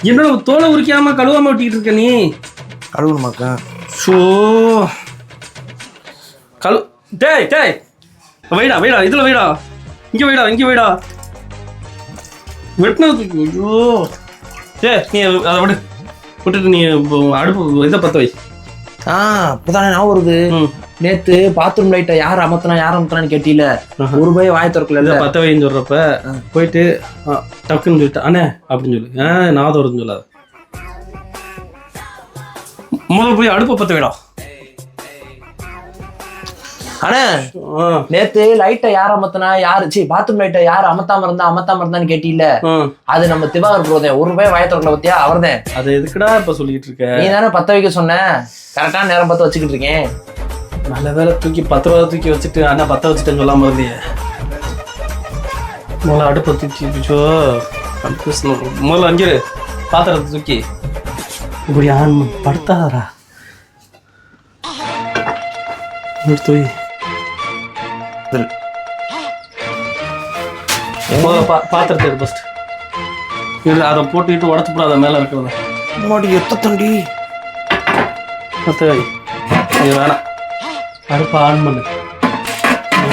என்ன தோலை உரிக்காம கழுவாம ஒட்டிக்கிட்டு இருக்க நீ? கழுவணுமாக்கா? ஷோ டேய் வைடா இதுல வைடா, இங்க வைடா வெட்டினது. ஐயோ நீ அதை விட்டுட்டு நீ அடுப்பு இதை பத்த வை. இப்பதானே நான் வருது. நேத்து பாத்ரூம் லைட்டை யார் அமர்த்தனான்னு கேட்டீல, ஒரு பய வாய திறக்கல. பத்த வைன்னு சொல்றப்ப போயிட்டு டக்குன்னு சொல்லிட்டு அண்ணே அப்படின்னு சொல்லு. நான் வருதுன்னு சொல்லாத, முதல்ல போய் அடுப்பை பத்த வைடா. அண்ணே நேத்து லைட்டை யார் அமர்த்தனா, பாத்ரூம் லைட்டை யார் அமர்த்தாம இருந்தான்னு கேட்டீல, அது நம்ம திவாகர் ப்ரோதே. ஒரு ரூபாய் வாய திறக்கல பத்தியா, அவர்தான். அது எதுக்குடா இப்ப சொல்லிட்டு இருக்க? நீ தானே பத்த வைக்க சொன்ன, கரெக்டான நேரம் பார்த்து வச்சுக்கிட்டு இருக்கேன். நல்ல வேலை தூக்கி 10 ரூபா தூக்கி வச்சுட்டு அண்ணா பத்த வச்சுட்டேன்னு சொல்லாம இருந்தியே. முதல்ல அடுப்பை தூக்கி முதல்ல அங்கே பாத்திரத்தை தூக்கி இப்படி ஆன் படுத்தாதரா. எடுத்து பாத்திரத்தை எடு ஃபர்ஸ்ட். இல்லை அதை போட்டுக்கிட்டு உடச்சு போடாத மேலே இருக்கிறத. எத்தண்டி அது வேணாம், அடுப்பை ஆன் பண்ணு.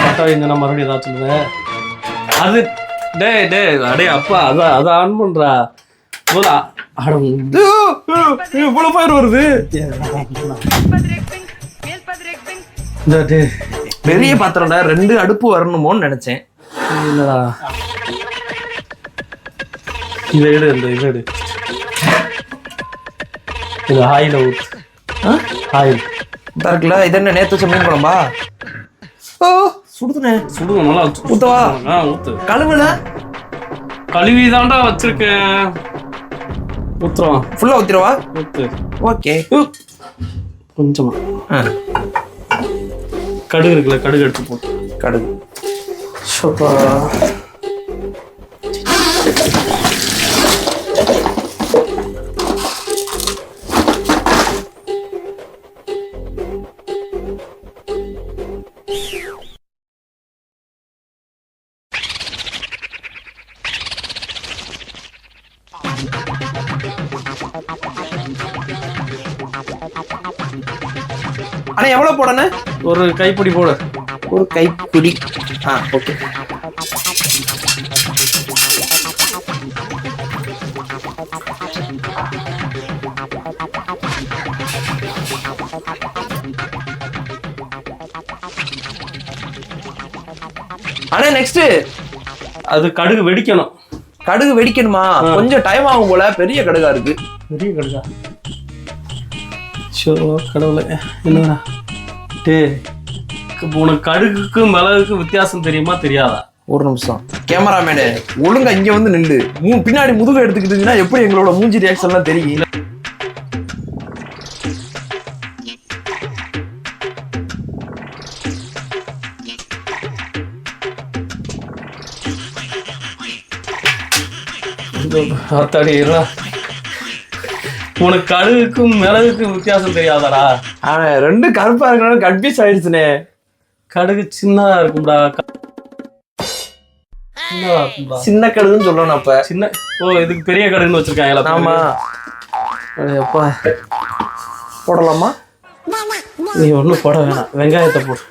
பத்த வைங்கன்னா மறுபடியும் ஏதாவது சொல்லுவேன். அது அடே அப்பா அதை ஆன் பண்றா. இவ்வளவு பயிர் வருது. பெரிய பாத்திரம்டா, 2 அடுப்பு வரணுமோன்னு நினைச்சேன். இல்லடா இதை எடு, இதை எடு. இது ஆயில ஊத்து. ஆயில் இருக்குல்ல. இது என்ன நேத்து வச்ச மீன் குழம்பா? சுடுதுனே. சுடுங்க நல்லா ஊத்தவா? ஊத்து. கழுவுல கழுவி தாண்டா வச்சிருக்கேன். ஊத்துறோம். ஃபுல்லா ஊத்திரவா? ஊத்து. ஓகே. கொஞ்சமா கடுகு இருக்குல்ல, கடுகு எடுத்து போட்டு. கடுகு சோப்பா. அண்ணா எவ்வளவு போடணும்? ஒரு கைப்பிடி போடு. ஒரு கைப்பிடி. ஓகே. அண்ணா நெக்ஸ்ட் அது கடுகு வெடிக்கணும். கடுகு வெடிக்கணுமா? கொஞ்சம் டைம் ஆகும் போல. பெரிய கடுகா இருக்கு. பெரிய கடுகா? ஷோ கடவுளே, என்னடா உனக்கு கடுகுக்கு மிளகுக்கு வித்தியாசம் தெரியுமா தெரியாதா? ஒரு நிமிஷம் கேமராமேனு, ஒழுங்கா இங்க வந்து நில்லு. பின்னாடி முதுகு எடுத்துக்கிட்டீங்கன்னா எப்படி எங்களோட மூஞ்சி ரியாக்ஷன் எல்லாம் தெரியும். உனக்கு கடுகுக்கும் மிளகுக்கும் வித்தியாசம் தெரியாதாடா? ஆனா 2 கருப்பா இருக்கணும், கன்ஃபியூஸ் ஆயிடுச்சுனே. கடுகு சின்னதா இருக்கும்டா. சின்ன கடுகுன்னு சொல்லணும். அப்ப சின்ன இதுக்கு பெரிய கடுகுன்னு வச்சிருக்காங்க. ஆமா. அப்பா போடலாமா? நீ ஒன்றும் போட வேணாம், வெங்காயத்தை போடு.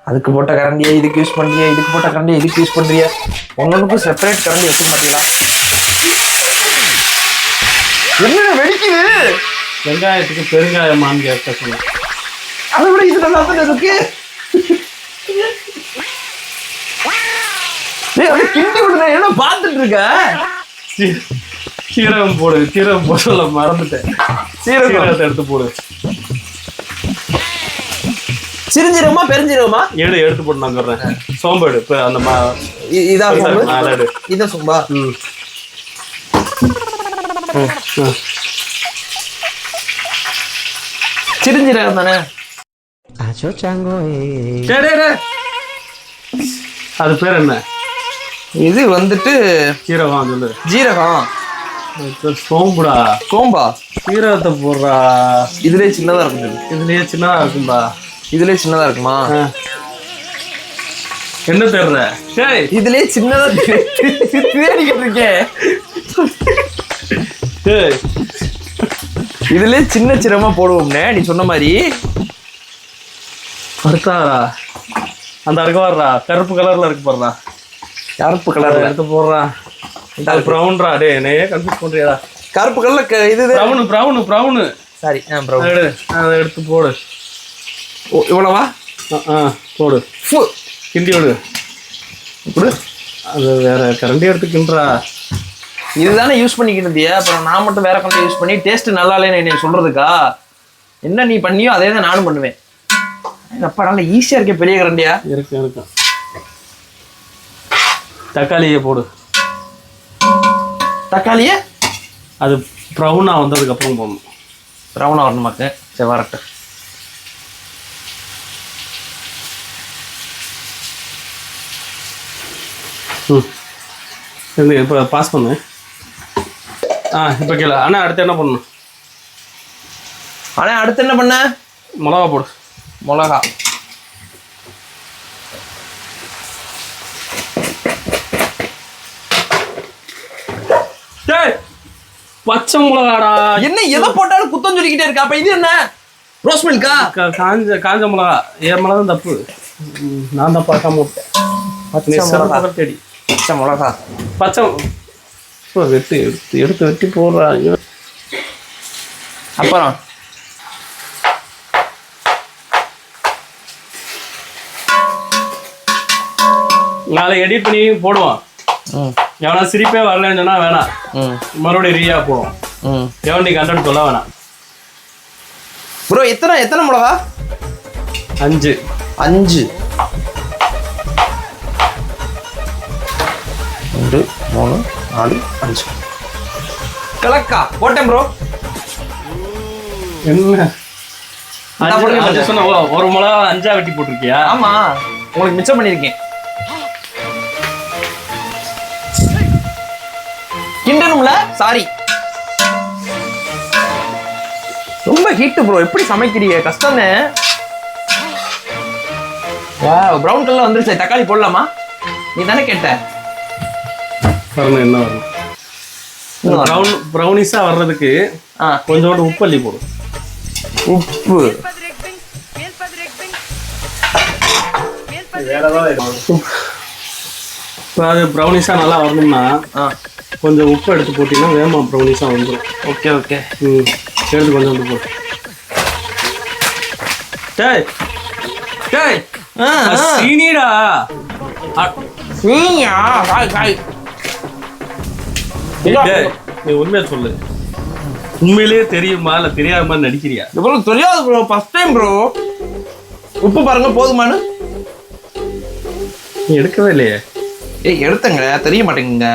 அதுக்கு போட்ட கரண்டியா இதுக்கு யூஸ் பண்றியா, இதுக்கு போட்ட கரண்டியா இதுக்கு யூஸ் பண்றியா? ஒன்னொன்னுக்கும் செப்பரேட் கரண்டி வச்சு மாட்டீங்களா? என்ன வெடிக்குது? வெங்காயத்துக்கு பெருங்காயமான்னு கேட்க சொன்ன. அதை விட இது நல்லா தான் இருக்கு. கிண்டி விடுற என்ன பார்த்துட்டு இருக்க? சீரகம் போடு. சீரகம் போட மறந்துட்டேன். சீரகத்தை எடுத்து போடு. சிறுஞ்சீரகமா பெருஞ்சீரகமா? எடுத்து போட்டு நான் சொல்றேன். சோம்பு எடு. அந்த இதான் சோம்பு. இதான் சோம்பா? சிறுஞ்சீரகம் தானே? அது பேர் என்ன? இது வந்துட்டு ஜீரகம். சொல்லு. ஜீரகம். சோம்புடா. சோம்பா சீரகத்தை போடுறா. இதுலயே சின்னதா இருக்கும். இதுலயே சின்னதா இருக்கும்பா. இதுலயே சின்னதா இருக்குமா? என்ன தேடுற? டேய் இதுலயே சின்னதா தேடிக்கிட்டு இருக்கேன். டேய் இதுலயே சின்ன சின்னமா போடுவோம்னே நீ சொன்ன மாதிரி. அடுத்தாடா அந்த அடுக்க வர்றா, கருப்பு கலர்ல இருக்கு பாருடா. கருப்பு கலர்ல எடுத்து போடுறா. அது ப்ரௌன்ரா. டேய் என்னையே கன்ஃபியூஸ் பண்றியாடா. கருப்பு கலர்ல இது ப்ரௌனு. சாரி அதை எடுத்து போடு. இவ்வளவா? போடு. கிண்டி விடு. இப்படி அது வேற கரண்டி எடுத்துக்கின்றா. இதுதானே யூஸ் பண்ணிக்கிட்டு இருந்தியா? அப்புறம் நான் மட்டும் வேற கரண்டி யூஸ் பண்ணி டேஸ்ட் நல்லா இல்லைன்னு என்ன சொல்றதுக்கா? என்ன நீ பண்ணியோ அதே தான் நானும் பண்ணுவேன். அப்பா நல்லா ஈஸியா இருக்கே பெரிய கரண்டியா. இருக்கு. தக்காளியை போடு. தக்காளியே அது ப்ரௌனா வந்ததுக்கு அப்புறம் போடணும். ப்ரௌனா வரணுமாக்கு? சரி வரட்டு. இப்போ பாஸ் பண்ணு. இப்போ கேளு. அண்ணா அடுத்து என்ன பண்ணணும்? அண்ணா அடுத்து என்ன பண்ண? மிளகா போடு. மிளகா பச்சை மிளகாடா. என்ன எதை போட்டாலும் குத்தம் சொல்லிக்கிட்டே இருக்கா? அப்ப இது என்ன ரோஸ் மில்கா? காஞ்ச மிளகா. என் மிளகா தப்பு. நான் தான் பார்க்காம விட்டேன். தேடி பச்சை மிளகா. பச்சை வெட்டி போடுறாங்க. அப்புறம் நாளை எடிட் பண்ணி போடுவான். எவனா சிரிப்பே வரலன்னு சொன்னா வேணாம், மறுபடியும் ரீயா போடுவோம். எவன் நீ கண்டென்ட் சொல்ல வேணாம். ப்ரோ எத்தனை மிளகா? 5 2 3 4 5 கலக்கா போட்டேன் ப்ரோ. என்ன சொன்ன? ஒரு மிளகா 5 வெட்டி போட்டிருக்கியா? ஆமா, உங்களுக்கு மிச்சம் பண்ணிருக்கேன். கிண்டனும்ல? சாரி. ரொம்ப ஹீட் ப்ரோ. எப்படி சமைக்கிறீங்க? கஷ்டம்னு. ப்ரௌன் கலர்ல வந்துருச்சு. தக்காளி போடலாமா? நீ தானே கேட்ட. வரணும். என்ன வரணும்? ப்ரௌனிஸா வர்றதுக்கு கொஞ்சோண்டு உப்பு அள்ளி போடும். உப்பு அது ப்ரௌனிஸா நல்லா வரணும்னா கொஞ்சம் உப்பு எடுத்து போட்டீங்கன்னா வேமா ப்ரௌனிஸா வந்துடும். ஓகே எடுத்து கொஞ்சம் போட்டு. சீனிடா. சீனியா? காய் நீ உண்மையா சொல்லு. உண்மையிலேயே தெரியுமா இல்ல தெரியாம நடிக்கிறியா? இவ்வளவு தெரியாது ப்ரோ. First time bro. உப்பு பாருங்க போதுமானு. நீ எடுக்கவே இல்லையே. எடுத்தங்க. தெரிய மாட்டேங்குங்க.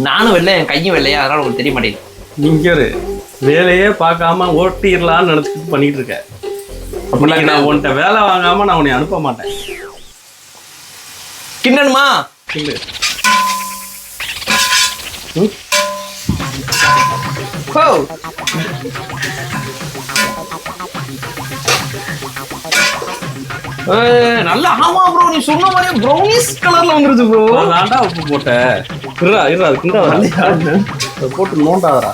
நானும் வெள்ளை, என் கையும் வெள்ளையா, அதனால உங்களுக்கு தெரிய மாட்டேங்குது. நீங்க வேலையே பார்க்காம ஓட்டிடலான்னு நினைச்சிட்டு பண்ணிட்டு இருக்க. அப்படி நான் உன்கிட்ட வேலை வாங்காம நான் உன்னை அனுப்ப மாட்டேன். கிண்டனுமா? கிண்டு. நல்லா. ஆமா ப்ரோ, நீ சொன்ன மாதிரி ப்ரௌனிஷ் கலர்ல வந்துருச்சு ப்ரோ. நான்டா உப்பு போட்டேன். அது கிண்டாத போட்டு நோண்டாதரா.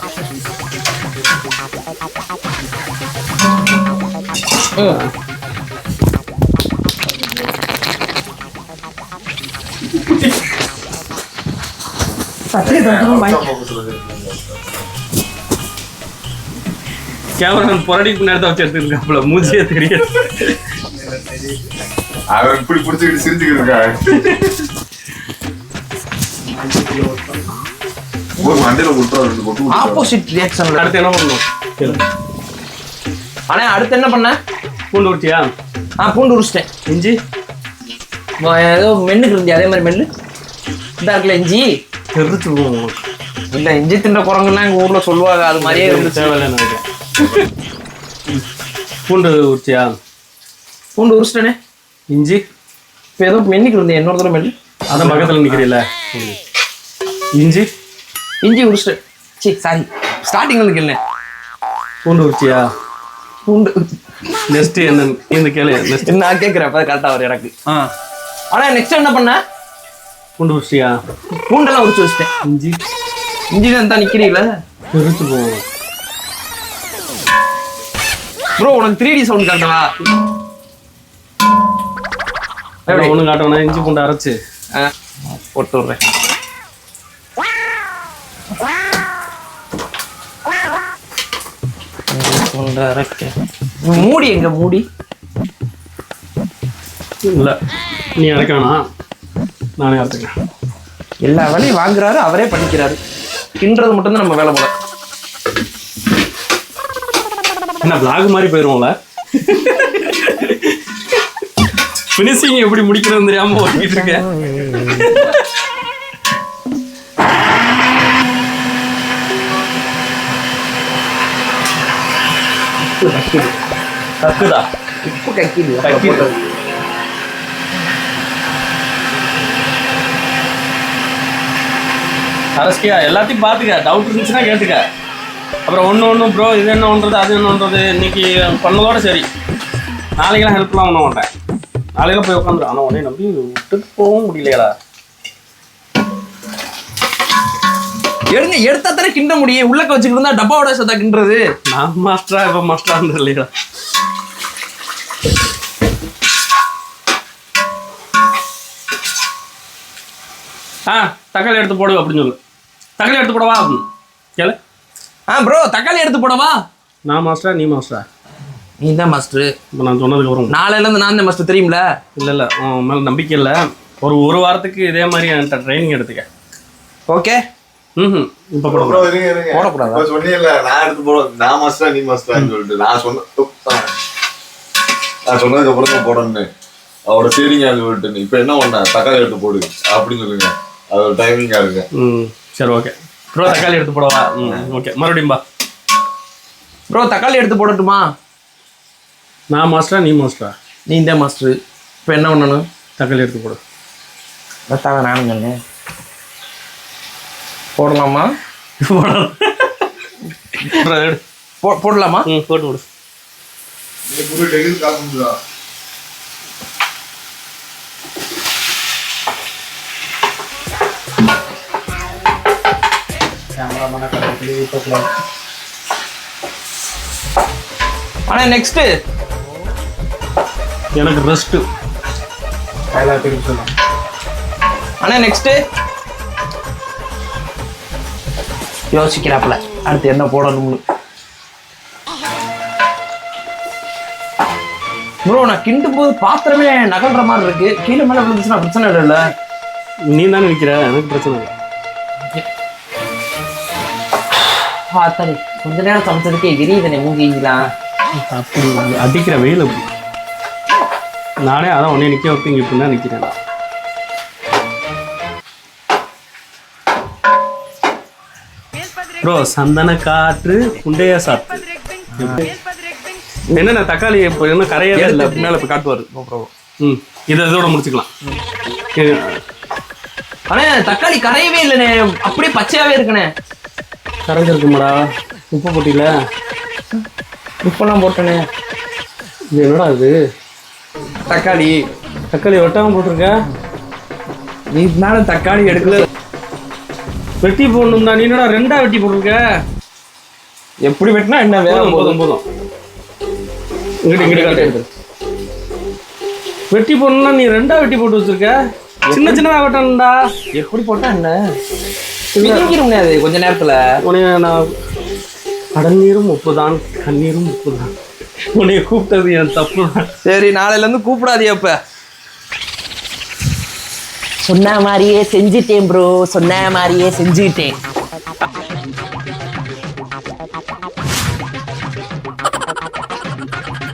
கேமரா பொரடிக்கு முன்னாடி தான் வச்சு எடுத்துருக்காப்புல. மூஞ்சியே தெரியாது. அவன் இப்படி பிடிச்சிக்கிட்டு சிரிச்சுக்கிட்டு இருக்கா. Opposite reaction. அடுத்து என்ன பண்ணணும்? ஆனா அடுத்து என்ன பண்ண? பூண்டு உரிச்சியா? பூண்டு உரிச்சிட்டேன். இஞ்சி ஏதோ மென்னுக்கு இருந்தியா? அதே மாதிரி மென்னு இதா இருக்குல்ல இஞ்சி. தெரிச்சு இல்ல, இஞ்சி தின்ற குரங்குலாம் எங்க ஊர்ல சொல்லுவாங்க. அது மாதிரியே தேவையில்லை நினைக்கிறேன். பூண்டு உரிச்சியா? பூண்டு உரிச்சிட்டேனே. இஞ்சி இப்போ ஏதோ மென்னுக்கு இருந்தேன். இன்னொரு தடவை மென்னு. அதான் பக்கத்தில் நிற்கிறீல்ல. இஞ்சி உரிச்சிட்டேன். சாரி ஸ்டார்டிங்ல இருக்கு என்ன பூண்டு உரிச்சியா? பூண்டு நெக்ஸ்ட் என்ன இந்த கேளு. நெக்ஸ்ட் நான் கேட்குறேன் அப்போ கரெக்டாக வரும் எனக்கு. ஆனால் நெக்ஸ்ட் என்ன பண்ண? பூண்டு உரிச்சியா? பூண்டெல்லாம் உரிச்சு வச்சிட்டேன். இஞ்சி தான் நிற்கிறீங்களா? பெருத்து போகும் ப்ரோ. உனக்கு 3D சவுண்ட் காட்டவா? ஒன்று காட்டவனா? இஞ்சி பூண்டு அரைச்சு போட்டு விட்றேன். மூடி எங்க? மூடி இல்லை, நீ அரைக்க வேணாம், நானே அரைச்சிக்கிறேன். எல்லா வேலையும் வாங்குறாரு, அவரே பண்ணிக்கிறாரு. கிண்டுறது மட்டும்தான் நம்ம வேலை போல. என்ன விளாக் மாதிரி போயிடுவோம்ல? ஃபினிஷிங் எப்படி முடிக்கிறதுன்னு தெரியாம ஓட்டிட்டு இருக்கேன். கக்குதா? இப்போ கக்கிது. அரஸ்கியா எல்லாத்தையும் பார்த்துக்க, டவுட் இருந்துச்சுன்னா கேட்டுக்க. அப்புறம் ஒன்று ப்ரோ இது என்ன ஒன்றது அது என்ன ஒன்றது இன்னைக்கு பண்ணதோட சரி. நாளைக்கெல்லாம் ஹெல்ப்லாம் பண்ண மாட்டேன். நாளைக்கெல்லாம் போய் உட்காந்துரு. ஆனால் உடனே நம்பி விட்டுட்டு போகவும் முடியலையாடா. எடுத்தா தானே கிண்ட முடியும். உள்ளக்க வச்சுக்கிட்டு இருந்தா டப்பாவோட சத்தா கிண்டுறது. நான் மாஸ்டரா இப்போ மாஸ்டரா இல்லையா? தக்காளி எடுத்து போடு அப்படின்னு சொல்லு. தக்காளி எடுத்து போடவா அப்படின்னு கேளு. ப்ரோ தக்காளி எடுத்து போடவா? நான் மாஸ்டரா நீ மாஸ்டரா? நீ தான் மாஸ்டர். இப்போ நான் சொன்னதுக்கப்புறம் நாளையிலேருந்து நான் தான் மாஸ்டர், தெரியுமில? இல்லை உன் மேலே நம்பிக்கை இல்லை. ஒரு வாரத்துக்கு இதே மாதிரி என்கிட்ட ட்ரைனிங் எடுத்துக்க. ஓகே. இப்போ போடக்கூடாது. சொன்னீங்கல்ல நான் எடுத்து போட, நான் மாஸ்டரா நீ மாஸ்டரான்னு சொல்லிட்டு நான் சொன்னதுக்கு அப்புறம் தான் போடணும்னு அவரோட சரிங்க சொல்லிட்டு இப்போ என்ன பண்ண தக்காளி எடுத்து போடு அப்படின்னு சொல்லுங்க. அது ஒரு டைமிங்கா இருக்கு. சரி ஓகே ப்ரோ. தக்காளி எடுத்து போடவா? ஓகே மறுபடியும் பா ப்ரோ. தக்காளி எடுத்து போடட்டுமா? நான் மாஸ்டரா நீ மாஸ்டரா? நீ தான் மாஸ்டர். இப்போ என்ன பண்ணணும்? தக்காளி எடுத்து போடு. அதான் நானும் சொன்னேன். போடலாமா? போடலாமா? போட்டு விடு. ஆனா நெக்ஸ்ட் எனக்கு ரெஸ்ட். ஆனா நெக்ஸ்ட் யோசிக்கிறாப்ல அடுத்து என்ன போடணும்னு. ப்ரோ நான் கிண்டும் போது பாத்திரமே நகல்ற மாதிரி இருக்கு. கீழே மேல விழுந்துச்சுன்னா பிரச்சனை இல்லைல்ல? நீ தானே நிற்கிற, எனக்கு பிரச்சனை இல்லை. பார்த்தனே கொஞ்ச நேரம் சமைச்சதுக்கே எரியுதுனே மூங்கிலாம். அப்படி அடிக்கிற வெயில் அப்படி. நானே அதான் உடனே நிற்க வைப்பீங்க. இப்படி தான் நிற்கிறேன். ப்ரோ சந்தன காற்று குண்டைய சாத்து. என்னென்ன தக்காளி இப்போ என்ன கரையே இல்லை, மேலே இப்போ காட்டுவார். இதை இதோட முடிச்சுக்கலாம். அண்ணே தக்காளி கரையவே இல்லைண்ணே, அப்படியே பச்சையாவே இருக்குண்ணே. கரைஞ்சிருக்குமாடா? உப்பு போட்டியில? உப்பெல்லாம் போட்டேண்ணே. இது என்னடா இது? தக்காளி வெட்டாமல் போட்டிருக்க. நீ மேலே தக்காளி எடுக்கல. வெட்டி போடணும்டா. நீ என்னடா ரெண்டா வெட்டி போட்டிருக்க? எப்படி வெட்டினா என்ன? வேலை போதும். இங்கிட்டு எடுத்து வெட்டி போடணும்னா நீ ரெண்டா வெட்டி போட்டு வச்சிருக்க. சின்னதா வெட்டணும்டா. எப்படி போட்டா என்ன? அது கொஞ்ச நேரத்துல உனைய நான் கடநீரும் உப்பு தான், கண்ணீரும் உப்பு தான். உன்னைய கூப்பிட்டது என் தப்பு தான். சரி நாளையில இருந்து கூப்பிடாதே. அப்ப சொன்ன மாதிரியே செஞ்சுட்டேன் ப்ரோ, சொன்ன மாதிரியே செஞ்சுட்டேன்.